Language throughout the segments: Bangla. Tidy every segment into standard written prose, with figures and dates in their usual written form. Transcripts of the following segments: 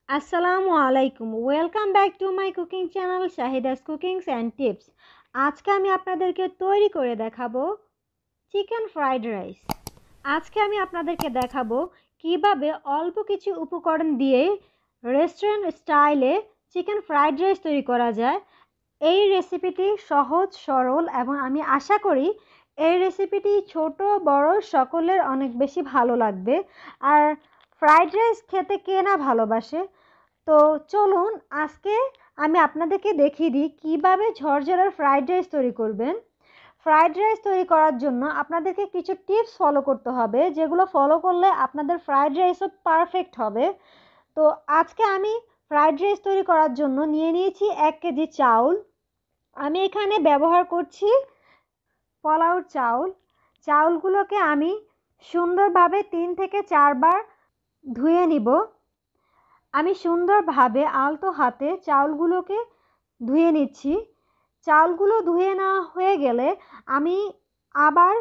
আসসালামু আলাইকুম, welcome back to my cooking channel Shahida's cookings and tips. আজকে আমি আপনাদেরকে তৈরি করে দেখাবো চিকেন ফ্রাইড রাইস। আজকে আমি আপনাদেরকে দেখাবো কিভাবে অল্প কিছু উপকরণ দিয়ে রেস্টুরেন্ট স্টাইলে চিকেন ফ্রাইড রাইস তৈরি করা যায়। এই রেসিপিটি সহজ সরল এবং আমি আশা করি এই রেসিপিটি ছোট বড় সকলের অনেক বেশি ভালো লাগবে। আর ফ্রাইড রাইস খেতে কে না ভালোবাসে। তো চলুন আজকে আমি আপনাদেরকে দেখিয়ে দিই কীভাবে ঝরঝরে ফ্রাইড রাইস তৈরি করবেন। ফ্রাইড রাইস তৈরি করার জন্য আপনাদেরকে কিছু টিপস ফলো করতে হবে, যেগুলো ফলো করলে আপনাদের ফ্রাইড রাইসও পারফেক্ট হবে। তো আজকে আমি ফ্রাইড রাইস তৈরি করার জন্য নিয়ে নিয়েছি 1 কেজি চাউল। আমি এখানে ব্যবহার করছি পোলাও চাউল। চাউলগুলোকে আমি সুন্দরভাবে 3 থেকে 4 বার ধুয়ে নিব। আমি সুন্দরভাবে আলতো হাতে চাউলগুলোকে ধুয়ে নিচ্ছি। চাউলগুলো ধুয়ে নেওয়া হয়ে গেলে আমি আবার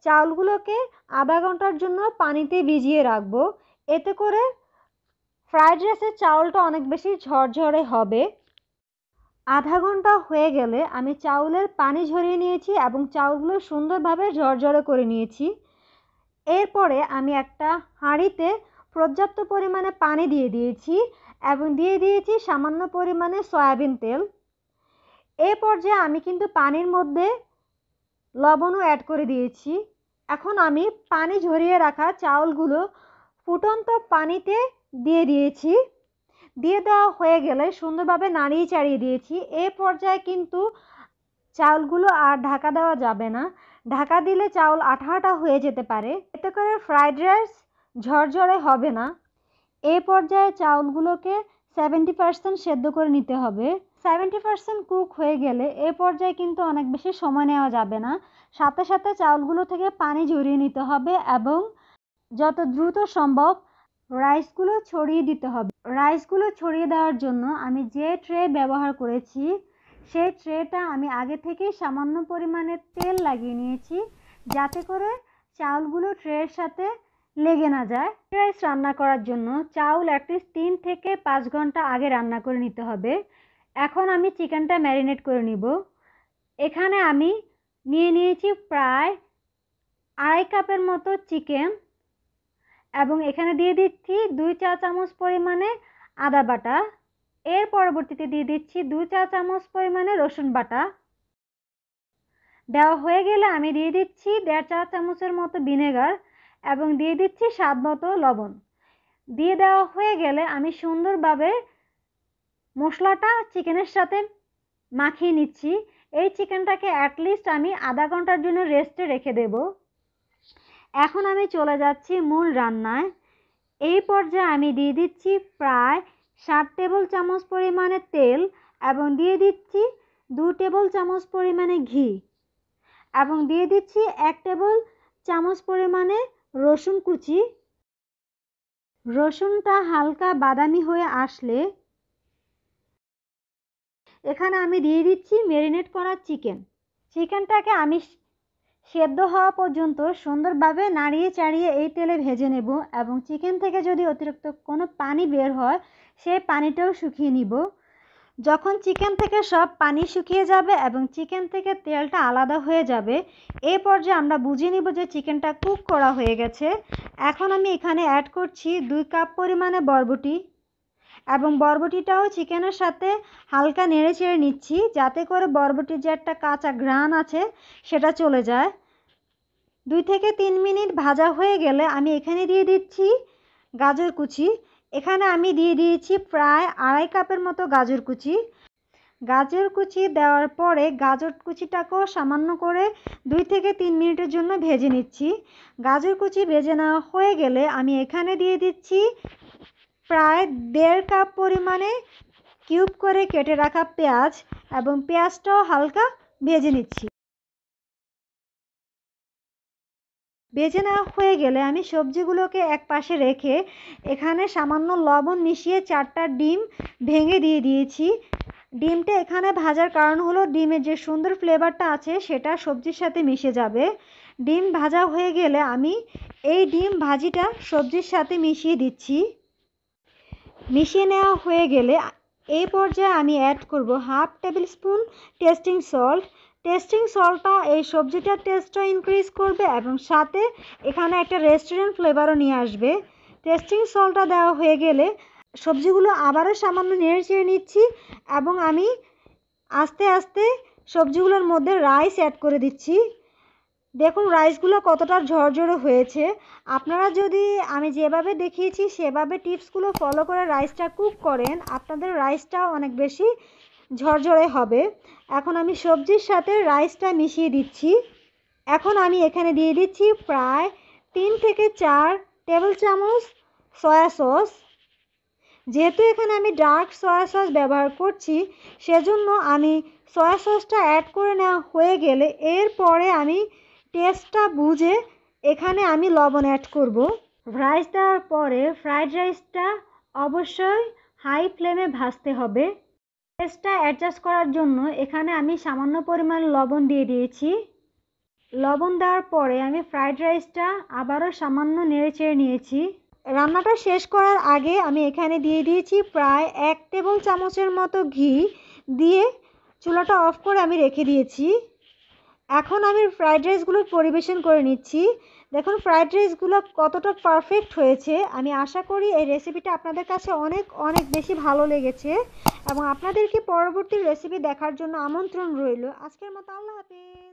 চাউলগুলোকে আধা ঘন্টার জন্য পানিতে ভিজিয়ে রাখবো। এতে করে ফ্রাইড রাইসের চাউলটা অনেক বেশি ঝরঝরে হবে। আধা ঘন্টা হয়ে গেলে আমি চাউলের পানি ঝরিয়ে নিয়েছি এবং চাউলগুলো সুন্দরভাবে ঝরঝরে করে নিয়েছি। এরপরে আমি একটা হাঁড়িতে পর্যাপ্ত পরিমাণে পানি দিয়ে দিয়েছি এবং দিয়ে দিয়েছি সামান্য পরিমাণে সয়াবিন তেল। এই পর্যায়ে আমি কিন্তু পানির মধ্যে লবণও অ্যাড করে দিয়েছি। এখন আমি পানি ঝরিয়ে রাখা চাউলগুলো ফুটন্ত পানিতে দিয়ে দিয়েছি। দিয়ে দেওয়া হয়ে গেলে সুন্দরভাবে নাড়িয়ে চাড়িয়ে দিয়েছি। এই পর্যায়ে কিন্তু চাউলগুলো আর ঢাকা দেওয়া যাবে না। ঢাকা দিলে চাউল আঠা আঠা হয়ে যেতে পারে, এতে করে ফ্রাইড রাইস ঝরঝরে হবে না। এই পর্যায়ে চাউলগুলোকে 70% সেদ্ধ করে নিতে হবে। 70% কুক হয়ে গেলে এ পর্যায়ে কিন্তু অনেক বেশি সময় নেওয়া যাবে না। সাথে সাথে চাউলগুলো থেকে পানি ঝরিয়ে নিতে হবে এবং যত দ্রুত সম্ভব রাইসগুলো ছড়িয়ে দিতে হবে। রাইসগুলো ছড়িয়ে দেওয়ার জন্য আমি যে ট্রে ব্যবহার করেছি সেই ট্রেটা আমি আগে থেকেই সামান্য পরিমাণে তেল লাগিয়ে নিয়েছি, যাতে করে চাউলগুলো ট্রের সাথে লেগে না যায়। রাইস রান্না করার জন্য চাউল অ্যাটলিস্ট 3 থেকে 5 ঘন্টা আগে রান্না করে নিতে হবে। এখন আমি চিকেনটা ম্যারিনেট করে নিব। এখানে আমি নিয়ে নিয়েছি প্রায় 2.5 কাপের মতো চিকেন এবং এখানে দিয়ে দিচ্ছি 2 চা চামচ পরিমাণে আদা বাটা। এর পরবর্তীতে দিয়ে দিচ্ছি 2 চা চামচ পরিমাণে রসুন বাটা। দেওয়া হয়ে গেলে আমি দিয়ে দিচ্ছি 1.5 চা চামচের মতো ভিনেগার এবং দিয়ে দিচ্ছি স্বাদ মতো লবণ। দিয়ে দেওয়া হয়ে গেলে আমি সুন্দরভাবে মশলাটা চিকেনের সাথে মাখিয়ে নিচ্ছি। এই চিকেনটাকে অ্যাটলিস্ট আমি আধা ঘন্টার জন্য রেস্টে রেখে দেব। এখন আমি চলে যাচ্ছি মূল রান্নায়। এই পর্যায়ে আমি দিয়ে দিচ্ছি প্রায় 7 টেবিল চামচ পরিমাণে তেল এবং দিয়ে দিচ্ছি 2 টেবিল চামচ পরিমাণে ঘি এবং দিয়ে দিচ্ছি 1 টেবিল চামচ পরিমাণে রসুন কুচি। রসুনটা হালকা বাদামি হয়ে আসলে এখানে আমি দিয়ে দিচ্ছি ম্যারিনেট করা চিকেনটাকে আমি সেদ্ধ হওয়া পর্যন্ত সুন্দরভাবে নাড়িয়ে চাড়িয়ে এই তেলে ভেজে নেব এবং চিকেন থেকে যদি অতিরিক্ত কোনো পানি বের হয় সেই পানিটাও শুকিয়ে নিব। যখন চিকেন থেকে সব পানি শুকিয়ে যাবে এবং চিকেন থেকে তেলটা আলাদা হয়ে যাবে, এই পর্যায়ে আমরা বুঝে নিব যে চিকেনটা কুক করা হয়ে গেছে। এখন আমি এখানে অ্যাড করছি 2 কাপ পরিমাণে বরবটি এবং বরবটিটাও চিকেনের সাথে হালকা নেড়ে চেড়ে নিচ্ছি, যাতে করে বরবটির যে একটা কাঁচা ঘ্রাণ আছে সেটা চলে যায়। 2 থেকে 3 মিনিট ভাজা হয়ে গেলে আমি এখানে দিয়ে দিচ্ছি গাজর কুচি। এখানে আমি দিয়ে দিয়েছি প্রায় 2.5 কাপের মতো গাজর কুচি। গাজর কুচি দেওয়ার পরে গাজর কুচিটাকেও সামান্য করে 2 থেকে 3 মিনিটের জন্য ভেজে নিচ্ছি। গাজর কুচি ভেজে নেওয়া হয়ে গেলে আমি এখানে দিয়ে দিচ্ছি প্রায় 1.5 কাপ পরিমাণে কিউব করে কেটে রাখা পেঁয়াজ এবং পেঁয়াজটাও হালকা ভেজে নিচ্ছি। ভেজে নেওয়া হয়ে গেলে আমি সবজিগুলোকে এক পাশে রেখে এখানে সামান্য লবণ মিশিয়ে 4টা ডিম ভেঙে দিয়ে দিয়েছি। ডিমটা এখানে ভাজার কারণ হলো ডিমের যে সুন্দর ফ্লেভারটা আছে সেটা সবজির সাথে মিশে যাবে। ডিম ভাজা হয়ে গেলে আমি এই ডিম ভাজিটা সবজির সাথে মিশিয়ে দিচ্ছি। মিশিয়ে নেওয়া হয়ে গেলে এই পর্যায়ে আমি অ্যাড করব 1/2 tablespoon tasting salt. Tasting সল্টটা এই সবজিটার টেস্টটা ইনক্রিজ করবে এবং সাথে এখানে একটা রেস্টুরেন্ট ফ্লেভারও নিয়ে আসবে। টেস্টিং সল্টটা দেওয়া হয়ে গেলে সবজিগুলো আবারও সামান্য নেড়ে চেড়ে নিচ্ছি এবং আমি আস্তে আস্তে সবজিগুলোর মধ্যে রাইস অ্যাড করে দিচ্ছি। দেখুন রাইসগুলো কতটা ঝরঝরে হয়েছে। আপনারা যদি আমি যেভাবে দেখিয়েছি সেভাবে টিপসগুলো ফলো করে রাইসটা কুক করেন, আপনাদের রাইসটা অনেক বেশি ঝরঝরে হবে। এখন আমি সবজির সাথে রাইসটা মিশিয়ে দিচ্ছি। এখন আমি এখানে দিয়ে দিচ্ছি প্রায় 3 থেকে 4 টেবিল চামচ সয়া সস। যেহেতু এখানে আমি ডার্ক সয়া সস ব্যবহার করছি সেজন্য আমি সয়া সসটা অ্যাড করে নেওয়া হয়ে গেলে এরপরে আমি টেস্টটা বুঝে এখানে আমি লবণ অ্যাড করব। রাইস দেওয়ার পরে ফ্রাইড রাইসটা অবশ্যই হাই ফ্লেমে ভাজতে হবে। টেস্টটা অ্যাডজাস্ট করার জন্য এখানে আমি সামান্য পরিমাণ লবণ দিয়ে দিয়েছি। লবণ দেওয়ার পরে আমি ফ্রাইড রাইসটা আবারও সামান্য নেড়েচেড়ে নিয়েছি। রান্নাটা শেষ করার আগে আমি এখানে দিয়ে দিয়েছি প্রায় 1 টেবিল চামচের মতো ঘি দিয়ে চুলাটা অফ করে আমি রেখে দিয়েছি। এখন আমি ফ্রাইড রাইসগুলো পরিবেশন করে নিচ্ছি। দেখুন ফ্রাইড রাইসগুলো কতটা পারফেক্ট হয়েছে। আমি আশা করি এই রেসিপিটা আপনাদের কাছে অনেক অনেক বেশি ভালো লেগেছে এবং আপনাদেরকে পরবর্তী রেসিপি দেখার জন্য আমন্ত্রণ রইল। আজকের মতো আল্লাহ হাফেজ।